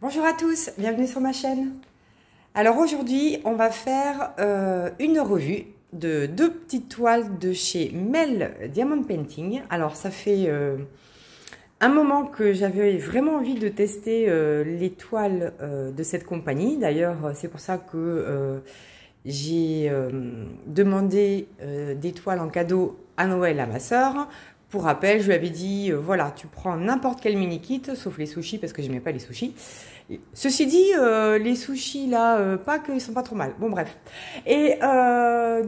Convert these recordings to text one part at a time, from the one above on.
Bonjour à tous, bienvenue sur ma chaîne. Alors aujourd'hui, on va faire une revue de deux petites toiles de chez Mel Diamond Painting. Alors ça fait un moment que j'avais vraiment envie de tester les toiles de cette compagnie. D'ailleurs, c'est pour ça que j'ai demandé des toiles en cadeau à Noël à ma sœur. Pour rappel, je lui avais dit, voilà, tu prends n'importe quel mini-kit, sauf les sushis, parce que je n'aimais pas les sushis. Ceci dit, les sushis, là, pas qu'ils sont pas trop mal. Bon, bref. Et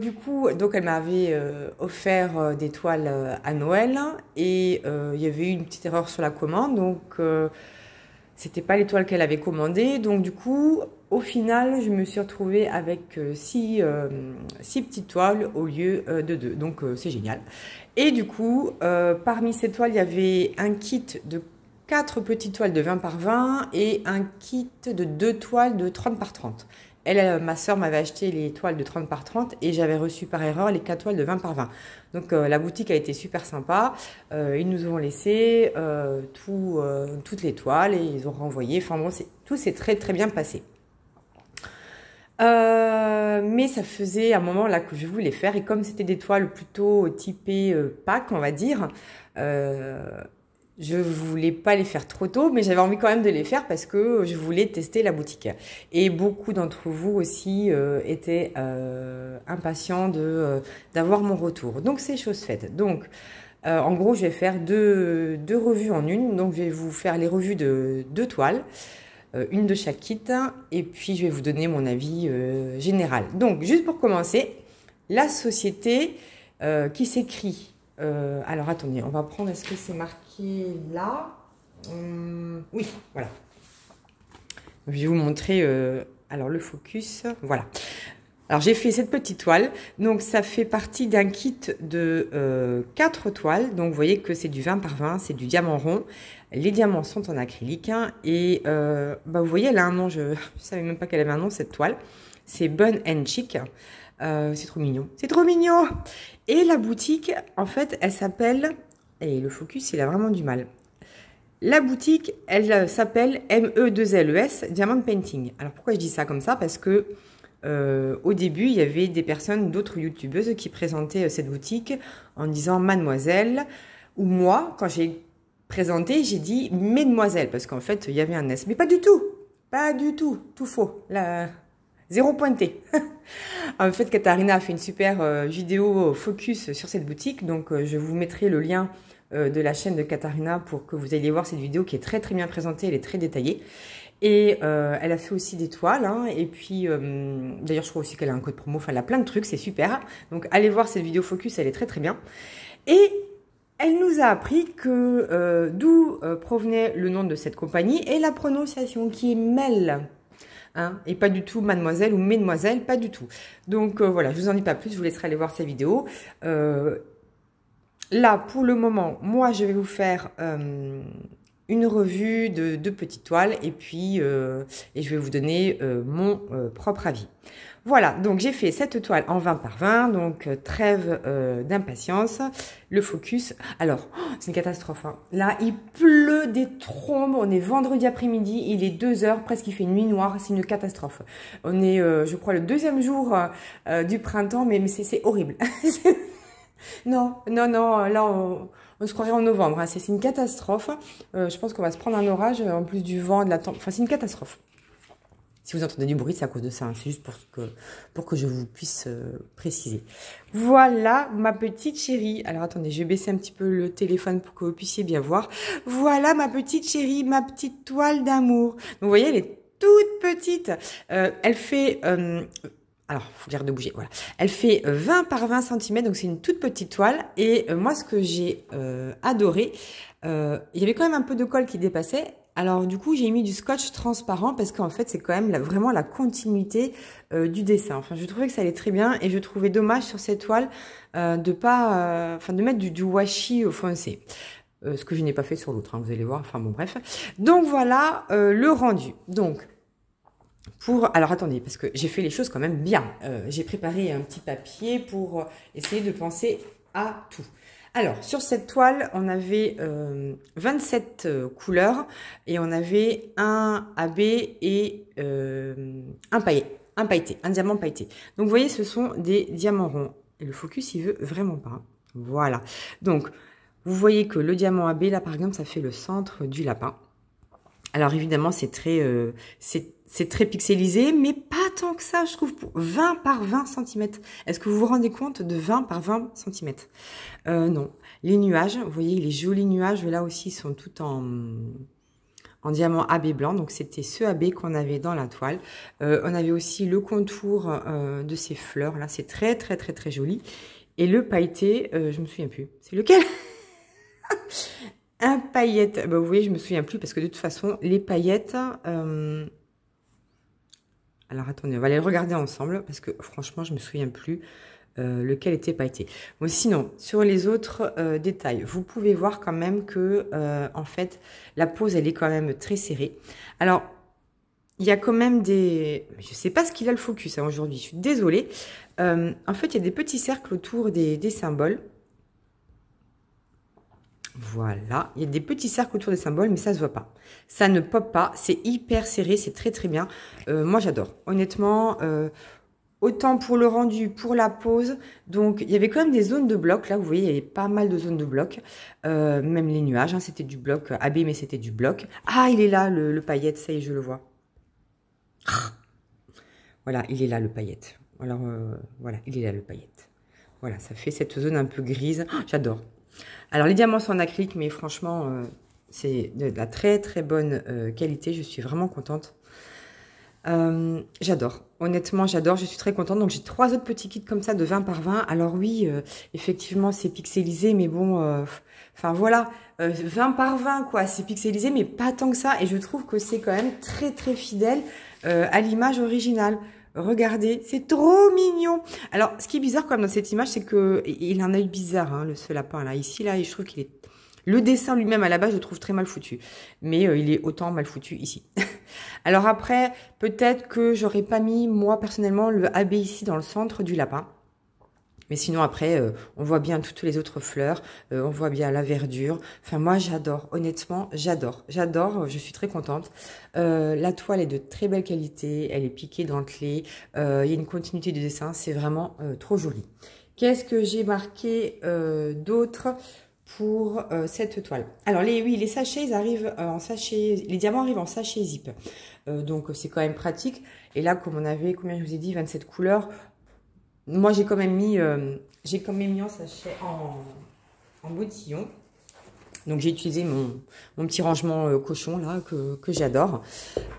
du coup, donc elle m'avait offert des toiles à Noël. Et il y avait eu une petite erreur sur la commande, donc c'était pas les toiles qu'elle avait commandées. Donc du coup, au final, je me suis retrouvée avec six petites toiles au lieu de 2. Donc c'est génial. Et du coup, parmi ces toiles, il y avait un kit de 4 petites toiles de 20 par 20 et un kit de 2 toiles de 30 par 30. Elle, ma soeur m'avait acheté les toiles de 30 par 30 et j'avais reçu par erreur les 4 toiles de 20 par 20. Donc la boutique a été super sympa. Ils nous ont laissé toutes les toiles et ils ont renvoyé. Enfin bon, tout s'est très très bien passé. Mais ça faisait un moment là que je voulais faire et comme c'était des toiles plutôt typées Pâques, on va dire, je voulais pas les faire trop tôt, mais j'avais envie quand même de les faire parce que je voulais tester la boutique. Et beaucoup d'entre vous aussi étaient impatients d'avoir mon retour. Donc c'est chose faite. Donc en gros, je vais faire deux revues en une. Donc je vais vous faire les revues de 2 toiles. Une de chaque kit et puis je vais vous donner mon avis général. Donc juste pour commencer, la société qui s'écrit, alors attendez, on va prendre, est-ce que c'est marqué là? Oui, voilà. Je vais vous montrer alors le focus, voilà. Alors j'ai fait cette petite toile, donc ça fait partie d'un kit de 4 toiles, donc vous voyez que c'est du 20 par 20, c'est du diamant rond, les diamants sont en acrylique, hein, et vous voyez elle a un nom, je ne savais même pas qu'elle avait un nom cette toile, c'est Bun and Chic, c'est trop mignon, c'est trop mignon. Et la boutique, en fait, elle s'appelle, et le focus il a vraiment du mal, la boutique elle s'appelle MEELES Diamond Painting. Alors pourquoi je dis ça comme ça? Parce que au début, il y avait des personnes, d'autres youtubeuses qui présentaient cette boutique en disant mademoiselle, ou moi, quand j'ai présenté, j'ai dit mesdemoiselles, parce qu'en fait, il y avait un S. Mais pas du tout, tout faux, là, zéro pointé. En fait, Katharina a fait une super vidéo focus sur cette boutique, donc je vous mettrai le lien de la chaîne de Katharina pour que vous ayez voir cette vidéo qui est très très bien présentée, elle est très détaillée. Et elle a fait aussi des toiles, hein, et puis d'ailleurs je crois aussi qu'elle a un code promo, enfin elle a plein de trucs, c'est super. Donc allez voir cette vidéo focus, elle est très très bien. Et elle nous a appris que d'où provenait le nom de cette compagnie et la prononciation qui est Mel. Hein, et pas du tout mademoiselle ou mesdemoiselles, pas du tout. Donc voilà, je vous en dis pas plus, je vous laisserai aller voir ces vidéos. Là, pour le moment, moi je vais vous faire une revue de 2 petites toiles et puis et je vais vous donner mon propre avis. Voilà, donc j'ai fait cette toile en 20 par 20, donc trêve d'impatience. Le focus, alors, c'est une catastrophe. Hein. Là, il pleut des trombes, on est vendredi après-midi, il est 2 h, presque il fait nuit noire, c'est une catastrophe. On est, je crois, le 2e jour du printemps, mais c'est horrible. Non, là, on se croirait en novembre. Hein. C'est une catastrophe. Je pense qu'on va se prendre un orage en plus du vent, de la tempête. Enfin, c'est une catastrophe. Si vous entendez du bruit, c'est à cause de ça. Hein. C'est juste pour que je vous puisse préciser. Voilà ma petite chérie. Alors, attendez, je vais baisser un petit peu le téléphone pour que vous puissiez bien voir. Voilà ma petite chérie, ma petite toile d'amour. Donc, vous voyez, elle est toute petite. Elle fait... alors, il faut dire de bouger, voilà. Elle fait 20 par 20 cm, donc c'est une toute petite toile. Et moi, ce que j'ai adoré, il y avait quand même un peu de colle qui dépassait. Alors, du coup, j'ai mis du scotch transparent parce qu'en fait, c'est quand même vraiment la continuité du dessin. Enfin, je trouvais que ça allait très bien et je trouvais dommage sur cette toile de mettre du washi foncé. Ce que je n'ai pas fait sur l'autre, hein, vous allez voir. Enfin, bon, bref. Donc, voilà le rendu. Donc... alors attendez, parce que j'ai fait les choses quand même bien. J'ai préparé un petit papier pour essayer de penser à tout. Alors, sur cette toile, on avait 27 couleurs et on avait un AB et un pailleté, un diamant pailleté. Donc, vous voyez, ce sont des diamants ronds. Et le focus, il veut vraiment pas. Voilà. Donc, vous voyez que le diamant AB, là, par exemple, ça fait le centre du lapin. Alors, évidemment, c'est très pixelisé, mais pas tant que ça, je trouve, pour 20 par 20 cm. Est-ce que vous vous rendez compte de 20 par 20 cm? Non. Les nuages, vous voyez, les jolis nuages, là aussi, sont tout en diamant AB blanc. Donc, c'était ce AB qu'on avait dans la toile. On avait aussi le contour de ces fleurs. Là, c'est très, très, très, très joli. Et le pailleté, je me souviens plus. C'est lequel? Un paillette. Bah, vous voyez, je me souviens plus parce que de toute façon, les paillettes... Alors, attendez, on va les regarder ensemble parce que franchement, je me souviens plus lequel était pailleté. Bon, sinon, sur les autres détails, vous pouvez voir quand même que, en fait, la pose, elle est quand même très serrée. Alors, il y a quand même des... Je sais pas ce qu'il a le focus hein, aujourd'hui, je suis désolée. En fait, il y a des petits cercles autour des symboles. Voilà, il y a des petits cercles autour des symboles, mais ça se voit pas. Ça ne pop pas, c'est hyper serré, c'est très très bien. Moi j'adore, honnêtement, autant pour le rendu, pour la pose. Donc il y avait quand même des zones de bloc, là vous voyez, il y avait pas mal de zones de bloc. Même les nuages, hein, c'était du bloc AB, mais c'était du bloc. Ah, il est là le paillette, ça y est, je le vois. Voilà, il est là le paillette. Alors voilà, il est là le paillette. Voilà, ça fait cette zone un peu grise. Oh, j'adore. Alors, les diamants sont en acrylique, mais franchement, c'est de la très, très bonne qualité. Je suis vraiment contente. J'adore. Honnêtement, j'adore. Je suis très contente. Donc, j'ai 3 autres petits kits comme ça de 20 par 20. Alors, oui, effectivement, c'est pixelisé, mais bon, enfin, voilà. 20 par 20, quoi. C'est pixelisé, mais pas tant que ça. Et je trouve que c'est quand même très, très fidèle à l'image originale. Regardez, c'est trop mignon. Alors, ce qui est bizarre quand même dans cette image, c'est que il a un œil bizarre, hein, ce lapin là. Ici, là, et je trouve qu'il est... Le dessin lui-même, à la base, je le trouve très mal foutu. Mais il est autant mal foutu ici. Alors après, peut-être que j'aurais pas mis, moi, personnellement, le AB ici dans le centre du lapin. Mais sinon, après, on voit bien toutes les autres fleurs. On voit bien la verdure. Enfin, moi, j'adore. Honnêtement, j'adore. J'adore. Je suis très contente. La toile est de très belle qualité. Elle est piquée, dentelée. Il y a une continuité de dessin. C'est vraiment trop joli. Qu'est-ce que j'ai marqué d'autre pour cette toile? Alors, les sachets, ils arrivent en sachet. Les diamants arrivent en sachet zip. Donc, c'est quand même pratique. Et là, comme on avait, combien je vous ai dit, 27 couleurs. Moi, j'ai quand même mis en sachet en bottillon. Donc, j'ai utilisé mon petit rangement cochon, là, que j'adore.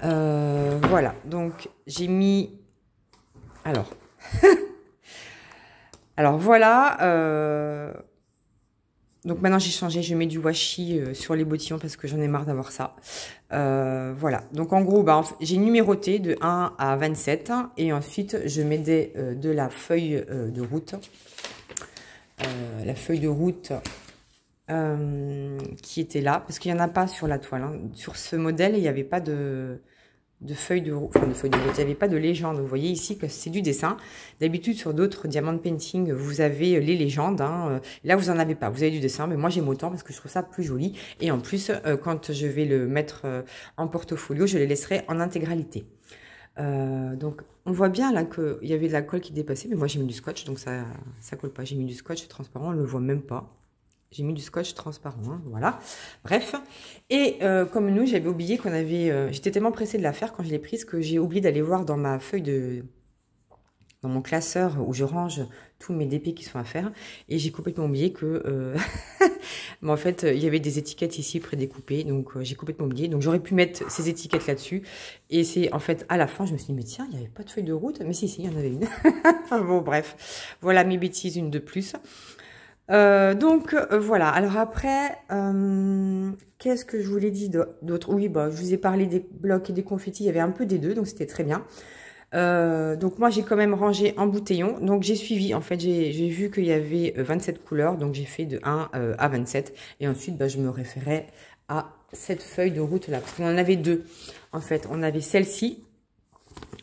Voilà. Donc, j'ai mis... Alors... Alors, voilà. Donc, maintenant, j'ai changé. Je mets du washi sur les bottillons parce que j'en ai marre d'avoir ça. Voilà. Donc, en gros, bah, j'ai numéroté de 1 à 27. Et ensuite, je mets de la feuille de route. La feuille de route qui était là. Parce qu'il n'y en a pas sur la toile. Hein. Sur ce modèle, il n'y avait pas de feuilles de route. Enfin, de feuilles de route. Il n'y avait pas de légende. Vous voyez ici que c'est du dessin. D'habitude, sur d'autres diamant painting, vous avez les légendes. Hein. Là, vous n'en avez pas. Vous avez du dessin. Mais moi, j'aime autant parce que je trouve ça plus joli. Et en plus, quand je vais le mettre en portfolio, je les laisserai en intégralité. Donc, on voit bien là qu'il y avait de la colle qui dépassait. Mais moi, j'ai mis du scotch. Donc, ça colle pas. J'ai mis du scotch transparent. On ne le voit même pas. J'ai mis du scotch transparent, hein, voilà. Bref. Et comme nous, j'avais oublié qu'on avait... J'étais tellement pressée de la faire quand je l'ai prise que j'ai oublié d'aller voir dans ma feuille de... Dans mon classeur où je range tous mes DP qui sont à faire. Et j'ai complètement oublié que... Mais en fait, il y avait des étiquettes ici prédécoupées. Donc, j'ai complètement oublié. Donc, j'aurais pu mettre ces étiquettes là-dessus. Et c'est en fait, à la fin, je me suis dit, mais tiens, il n'y avait pas de feuille de route. Mais si, il y en avait une. Bon, bref. Voilà mes bêtises, une de plus. Donc voilà. Alors après, qu'est-ce que je vous l'ai dit d'autre? Oui, bah, je vous ai parlé des blocs et des confettis. Il y avait un peu des deux, donc c'était très bien. Donc moi, j'ai quand même rangé en bouteillon. Donc j'ai suivi, en fait, j'ai vu qu'il y avait 27 couleurs. Donc j'ai fait de 1 à 27. Et ensuite, bah, je me référais à cette feuille de route là. Parce qu'on en avait deux. En fait, on avait celle-ci.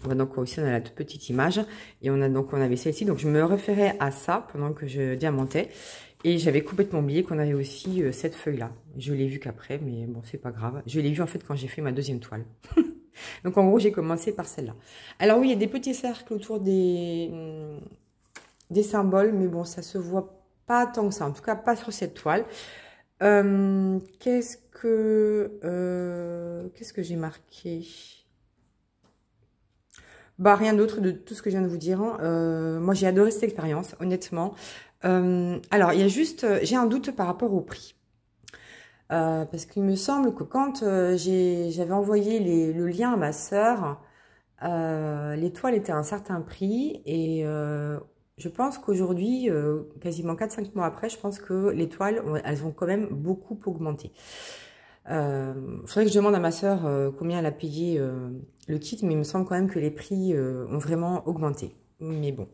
Donc aussi on a la toute petite image et on avait celle-ci, donc je me référais à ça pendant que je diamantais Et j'avais complètement oublié qu'on avait aussi cette feuille-là. Je l'ai vue qu'après, mais bon, c'est pas grave. Je l'ai vue en fait quand j'ai fait ma deuxième toile. Donc en gros, j'ai commencé par celle-là. Alors oui, il y a des petits cercles autour des symboles, mais bon, ça se voit pas tant que ça. En tout cas, pas sur cette toile. Qu'est-ce que j'ai marqué? Bah, rien d'autre de tout ce que je viens de vous dire. Moi, j'ai adoré cette expérience, honnêtement. Alors, il y a juste... j'ai un doute par rapport au prix. Parce qu'il me semble que quand j'avais envoyé le lien à ma sœur, l'étoile était à un certain prix. Et je pense qu'aujourd'hui, quasiment 4-5 mois après, je pense que les toiles, elles ont quand même beaucoup augmenté. Faudrait que je demande à ma sœur combien elle a payé le kit, mais il me semble quand même que les prix ont vraiment augmenté. Mais bon,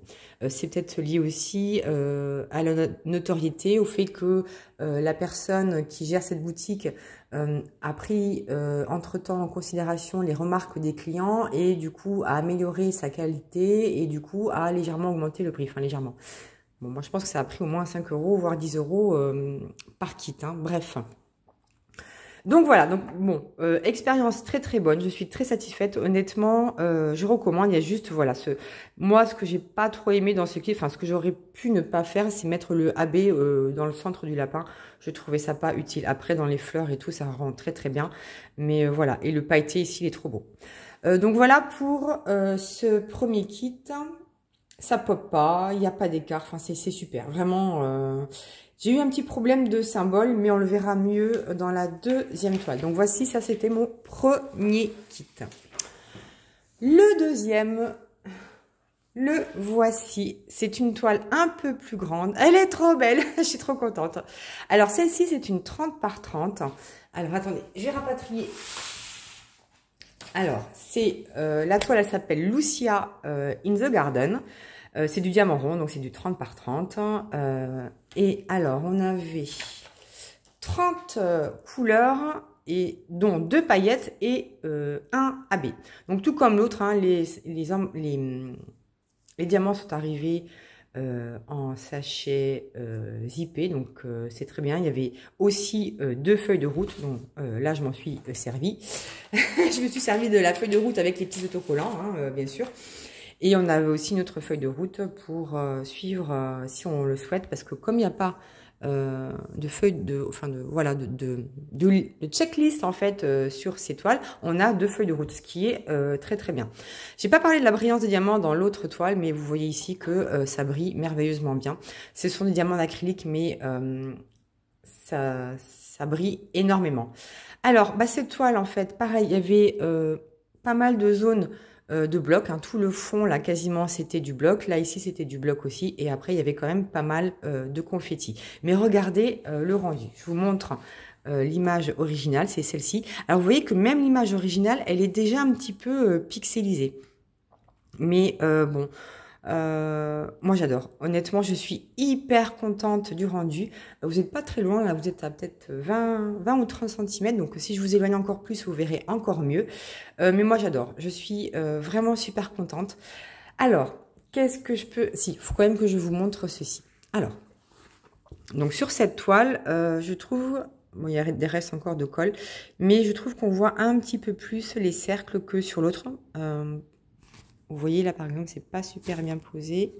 c'est peut-être lié aussi à la notoriété, au fait que la personne qui gère cette boutique a pris entre-temps en considération les remarques des clients et du coup a amélioré sa qualité et du coup a légèrement augmenté le prix, enfin légèrement. Bon, moi je pense que ça a pris au moins 5 €, voire 10 € par kit, hein. Bref. Donc voilà, donc bon, expérience très très bonne, je suis très satisfaite, honnêtement, je recommande. Il y a juste, voilà, moi ce que j'ai pas trop aimé dans ce kit, enfin ce que j'aurais pu ne pas faire, c'est mettre le AB dans le centre du lapin. Je trouvais ça pas utile. Après dans les fleurs et tout, ça rend très très bien, mais voilà, et le pailleté ici il est trop beau. Donc voilà pour ce premier kit. Ça pop pas, il n'y a pas d'écart, enfin c'est super, vraiment. J'ai eu un petit problème de symbole, mais on le verra mieux dans la deuxième toile. Donc voici, ça c'était mon premier kit. Le deuxième, le voici. C'est une toile un peu plus grande. Elle est trop belle, je suis trop contente. Alors celle-ci, c'est une 30 par 30. Alors attendez, je vais rapatrier. Alors, c'est la toile, elle s'appelle Lucia in the Garden. C'est du diamant rond, donc c'est du 30 par 30. Et alors, on avait 30 couleurs, et dont 2 paillettes et un AB. Donc, tout comme l'autre, hein, les diamants sont arrivés en sachet zippé, donc c'est très bien. Il y avait aussi 2 feuilles de route, donc là, je m'en suis servi. Je me suis servi de la feuille de route avec les petits autocollants, hein, bien sûr. Et on avait aussi une autre feuille de route pour suivre si on le souhaite, parce que comme il n'y a pas de feuille de checklist en fait sur ces toiles, on a 2 feuilles de route, ce qui est très très bien. J'ai pas parlé de la brillance des diamants dans l'autre toile, mais vous voyez ici que ça brille merveilleusement bien. Ce sont des diamants d'acrylique, mais ça brille énormément. Alors, bah, cette toile en fait, pareil, il y avait pas mal de zones de bloc, hein. Tout le fond là quasiment c'était du bloc, là ici c'était du bloc aussi, et après il y avait quand même pas mal de confetti. Mais regardez le rendu, je vous montre l'image originale, c'est celle-ci. Alors vous voyez que même l'image originale, elle est déjà un petit peu pixelisée, mais bon, moi j'adore. Honnêtement, je suis hyper contente du rendu. Vous n'êtes pas très loin, là vous êtes à peut-être 20 ou 30 cm, donc si je vous éloigne encore plus, vous verrez encore mieux. Mais moi j'adore, je suis vraiment super contente. Alors, qu'est-ce que je peux... Si, il faut quand même que je vous montre ceci. Alors, donc sur cette toile, je trouve... Bon, il y a des restes encore de colle, mais je trouve qu'on voit un petit peu plus les cercles que sur l'autre. Vous voyez là par exemple, c'est pas super bien posé.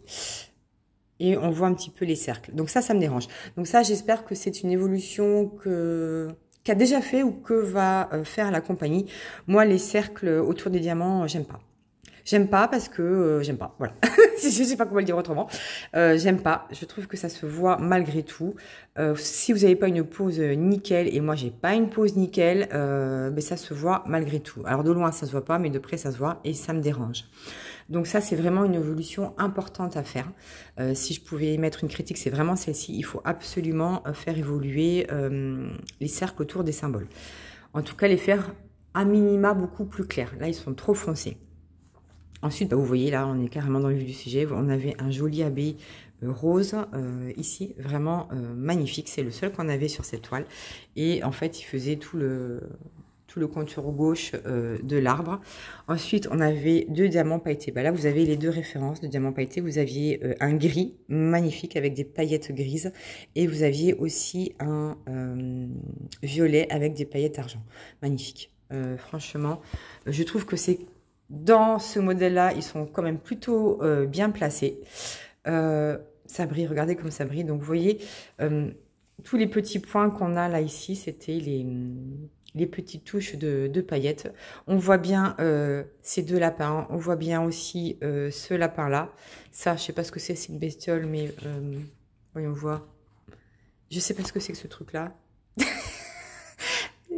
Et on voit un petit peu les cercles. Donc ça me dérange. Donc ça, j'espère que c'est une évolution qu'a déjà fait ou que va faire la compagnie. Moi, les cercles autour des diamants, j'aime pas. J'aime pas parce que j'aime pas, voilà. Je sais pas comment le dire autrement. J'aime pas. Je trouve que ça se voit malgré tout. Si vous n'avez pas une pose nickel, et moi j'ai pas une pose nickel, mais ça se voit malgré tout. Alors de loin ça se voit pas, mais de près ça se voit et ça me dérange. Donc ça c'est vraiment une évolution importante à faire. Si je pouvais mettre une critique, c'est vraiment celle-ci. Il faut absolument faire évoluer les cercles autour des symboles. En tout cas les faire à minima beaucoup plus clairs. Là ils sont trop foncés. Ensuite, bah, vous voyez, là, on est carrément dans le vif du sujet. On avait un joli AB rose ici, vraiment magnifique. C'est le seul qu'on avait sur cette toile. Et en fait, il faisait tout tout le contour gauche de l'arbre. Ensuite, on avait 2 diamants pailletés. Bah là, vous avez les 2 références de diamants pailletés. Vous aviez un gris magnifique avec des paillettes grises. Et vous aviez aussi un violet avec des paillettes argent. Magnifique. Franchement, je trouve que c'est dans ce modèle-là, ils sont quand même plutôt bien placés. Ça brille, regardez comme ça brille. Donc, vous voyez, tous les petits points qu'on a là ici, c'était les petites touches de paillettes. On voit bien ces 2 lapins. On voit bien aussi ce lapin-là. Ça, je sais pas ce que c'est une bestiole, mais voyons voir. Je sais pas ce que c'est que ce truc-là.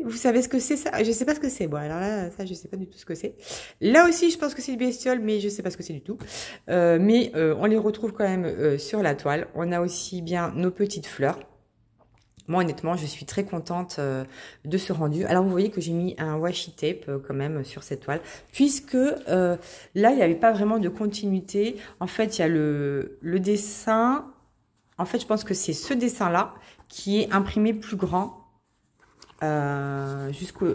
Vous savez ce que c'est ça? Je sais pas ce que c'est. Bon, alors là, ça, je sais pas du tout ce que c'est. Là aussi, je pense que c'est une bestiole, mais je sais pas ce que c'est du tout. Mais on les retrouve quand même sur la toile. On a aussi bien nos petites fleurs. Moi, honnêtement, je suis très contente de ce rendu. Alors, vous voyez que j'ai mis un washi tape quand même sur cette toile, puisque là, il n'y avait pas vraiment de continuité. En fait, il y a le dessin. En fait, je pense que c'est ce dessin-là qui est imprimé plus grand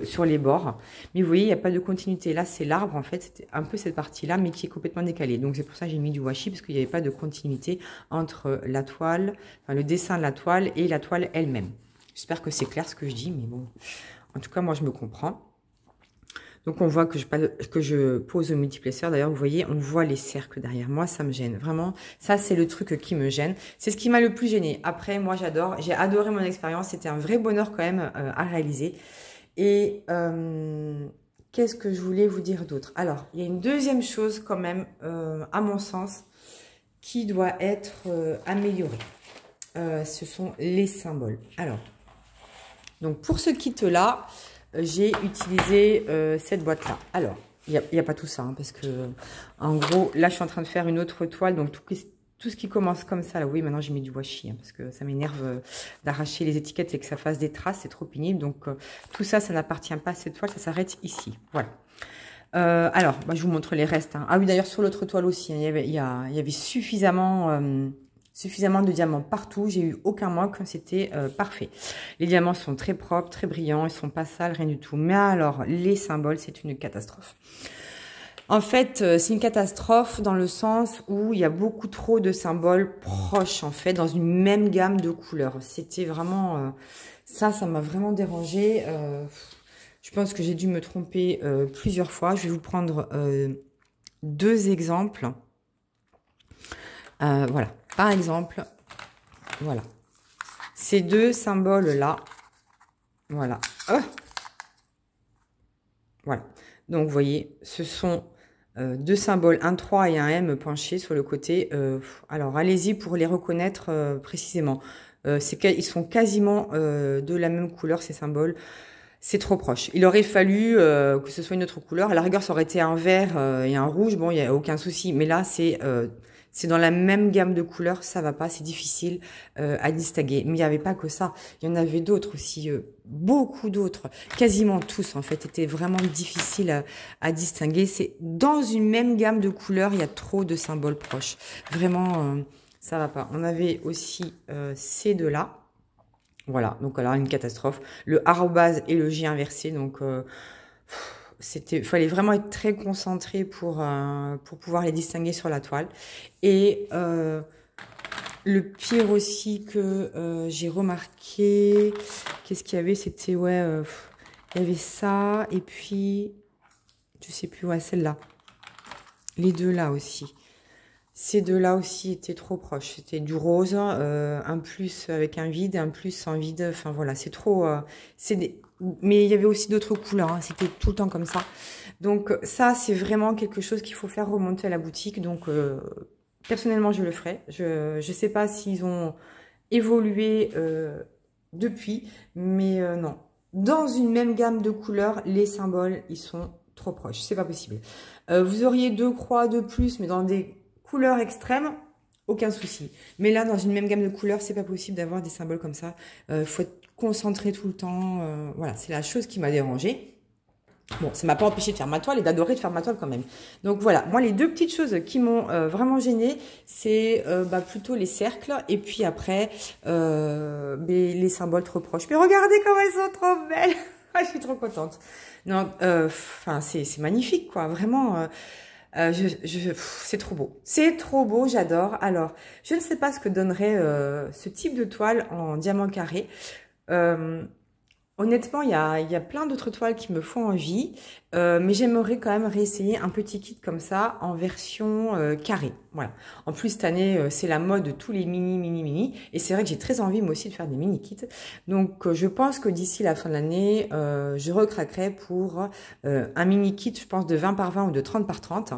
sur les bords. Mais vous voyez, il n'y a pas de continuité. Là, c'est l'arbre, en fait. C'était un peu cette partie-là, mais qui est complètement décalée. Donc, c'est pour ça que j'ai mis du washi, parce qu'il n'y avait pas de continuité entre la toile, enfin, le dessin de la toile et la toile elle-même. J'espère que c'est clair ce que je dis, mais bon. En tout cas, moi, je me comprends. Donc, on voit que je pose au multiplesseur. D'ailleurs, vous voyez, on voit les cercles derrière. Moi, ça me gêne. Vraiment, ça, c'est le truc qui me gêne. C'est ce qui m'a le plus gêné. Après, moi, j'adore. J'ai adoré mon expérience. C'était un vrai bonheur quand même à réaliser. Et qu'est-ce que je voulais vous dire d'autre? Alors, il y a une deuxième chose quand même, à mon sens, qui doit être améliorée. Ce sont les symboles. Alors, donc pour ce kit-là, j'ai utilisé cette boîte-là. Alors, il n'y a pas tout ça, hein, parce que, en gros, là, je suis en train de faire une autre toile. Donc, tout ce qui commence comme ça, là, oui, maintenant, j'ai mis du washi, hein, parce que ça m'énerve d'arracher les étiquettes et que ça fasse des traces. C'est trop pénible. Donc, tout ça, ça n'appartient pas à cette toile. Ça s'arrête ici. Voilà. Alors, bah, je vous montre les restes. Hein. Ah oui, d'ailleurs, sur l'autre toile aussi, hein, il y avait suffisamment de diamants partout. J'ai eu aucun manque, c'était parfait. Les diamants sont très propres, très brillants, ils sont pas sales, rien du tout. Mais alors, les symboles, c'est une catastrophe. En fait, c'est une catastrophe dans le sens où il y a beaucoup trop de symboles proches, en fait, dans une même gamme de couleurs. C'était vraiment... ça m'a vraiment dérangé. Je pense que j'ai dû me tromper plusieurs fois. Je vais vous prendre 2 exemples. Voilà. Par exemple, voilà. Ces 2 symboles-là. Voilà. Voilà. Donc, vous voyez, ce sont 2 symboles, un 3 et un M penché sur le côté. Alors, allez-y pour les reconnaître précisément. Ils sont quasiment de la même couleur, ces symboles. C'est trop proche. Il aurait fallu que ce soit une autre couleur. À la rigueur, ça aurait été un vert et un rouge. Bon, il n'y a aucun souci. Mais là, c'est dans la même gamme de couleurs, ça va pas, c'est difficile à distinguer. Mais il n'y avait pas que ça, il y en avait d'autres aussi, beaucoup d'autres, quasiment tous en fait, étaient vraiment difficiles à distinguer. C'est dans une même gamme de couleurs, il y a trop de symboles proches. Vraiment, ça va pas. On avait aussi ces 2-là. Voilà, donc alors une catastrophe. Le arrobase et le J inversé, donc... fallait vraiment être très concentré pour pouvoir les distinguer sur la toile. Et le pire aussi que j'ai remarqué, qu'est-ce qu'il y avait? C'était, ouais, il y avait ça, et puis, je sais plus, ouais, celle-là. Les 2 là aussi. Ces 2-là aussi étaient trop proches. C'était du rose, un plus avec un vide, un plus sans vide. Enfin voilà, c'est trop... Mais il y avait aussi d'autres couleurs, hein. C'était tout le temps comme ça. Donc ça, c'est vraiment quelque chose qu'il faut faire remonter à la boutique. Donc personnellement, je le ferai. Je ne sais pas s'ils ont évolué depuis, mais non. Dans une même gamme de couleurs, les symboles, ils sont trop proches. C'est pas possible. Vous auriez 2 croix de plus, mais dans des couleurs extrêmes, aucun souci. Mais là, dans une même gamme de couleurs, c'est pas possible d'avoir des symboles comme ça. Faut être concentré tout le temps. Voilà, c'est la chose qui m'a dérangée. Bon, ça m'a pas empêché de faire ma toile et d'adorer de faire ma toile quand même. Donc voilà, moi les 2 petites choses qui m'ont vraiment gênée, c'est plutôt les cercles et puis après les symboles trop proches. Mais regardez comment elles sont trop belles. Je suis trop contente. Non, enfin, c'est magnifique, quoi. Vraiment, c'est trop beau. C'est trop beau, j'adore. Alors, je ne sais pas ce que donnerait ce type de toile en diamant carré. Euh, Honnêtement, il y a plein d'autres toiles qui me font envie, mais j'aimerais quand même réessayer un petit kit comme ça en version carré. Voilà. En plus, cette année, c'est la mode de tous les mini. Et c'est vrai que j'ai très envie, moi aussi, de faire des mini kits. Donc, je pense que d'ici la fin de l'année, je recraquerai pour un mini kit, je pense, de 20 par 20 ou de 30 par 30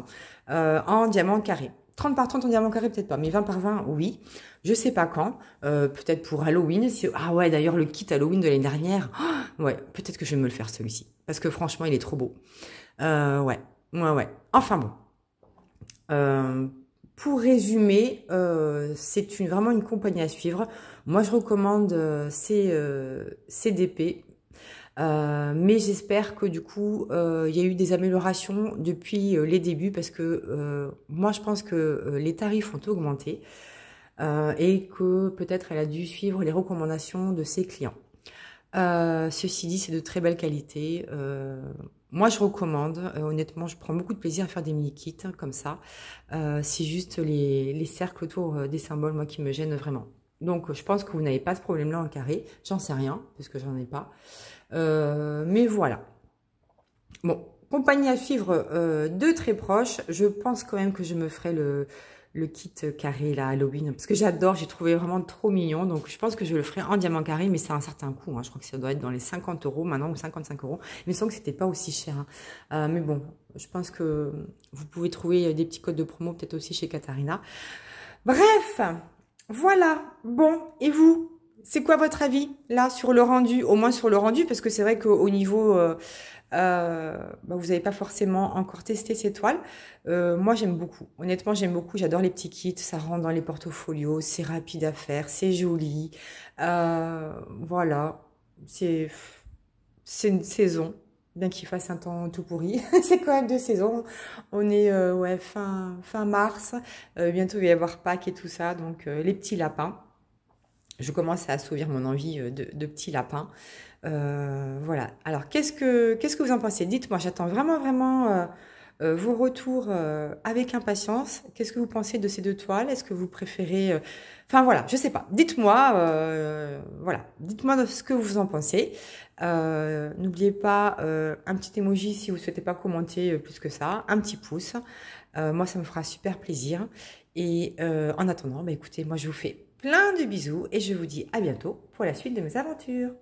en diamant carré. 30 par 30 en diamant carré, peut-être pas, mais 20 par 20, oui. Je sais pas quand, peut-être pour Halloween. Ah ouais, d'ailleurs, le kit Halloween de l'année dernière, oh, ouais, peut-être que je vais me le faire celui-ci. Parce que franchement, il est trop beau. Ouais. Enfin bon. Pour résumer, c'est vraiment une compagnie à suivre. Moi, je recommande CDP. Mais j'espère que du coup, il y a eu des améliorations depuis les débuts parce que moi, je pense que les tarifs ont augmenté et que peut-être elle a dû suivre les recommandations de ses clients. Ceci dit, c'est de très belle qualité. Moi, je recommande. Honnêtement, je prends beaucoup de plaisir à faire des mini-kits hein, comme ça. C'est juste les cercles autour des symboles, moi, qui me gênent vraiment. Donc, je pense que vous n'avez pas ce problème-là en carré. J'en sais rien, parce que j'en ai pas. Mais voilà. Bon, compagnie à suivre de très proche. Je pense quand même que je me ferai le kit carré là, Halloween, parce que j'adore, j'ai trouvé vraiment trop mignon. Donc, je pense que je le ferai en diamant carré, mais c'est un certain coût. Hein. Je crois que ça doit être dans les 50 € maintenant ou 55 €. Mais il me semble que c'était pas aussi cher. Hein. Mais bon, je pense que vous pouvez trouver des petits codes de promo, peut-être aussi chez Katharina. Bref, voilà. Bon, et vous? C'est quoi votre avis là sur le rendu, au moins sur le rendu, parce que c'est vrai qu'au niveau, vous n'avez pas forcément encore testé ces toiles. Moi j'aime beaucoup, honnêtement j'aime beaucoup, j'adore les petits kits, ça rentre dans les portfolios, c'est rapide à faire, c'est joli. Voilà, c'est une saison, bien qu'il fasse un temps tout pourri, c'est quand même 2 saisons. On est ouais, fin mars, bientôt il va y avoir Pâques et tout ça, donc les petits lapins. Je commence à assouvir mon envie de petits lapins. Voilà. Alors, qu'est-ce que vous en pensez? Dites-moi, j'attends vraiment vos retours avec impatience. Qu'est-ce que vous pensez de ces deux toiles? Est-ce que vous préférez... Enfin, voilà, je sais pas. Dites-moi, voilà. Dites-moi ce que vous en pensez. N'oubliez pas un petit emoji si vous ne souhaitez pas commenter plus que ça. Un petit pouce. Moi, ça me fera super plaisir. Et en attendant, bah, écoutez, moi, je vous fais plein de bisous et je vous dis à bientôt pour la suite de mes aventures.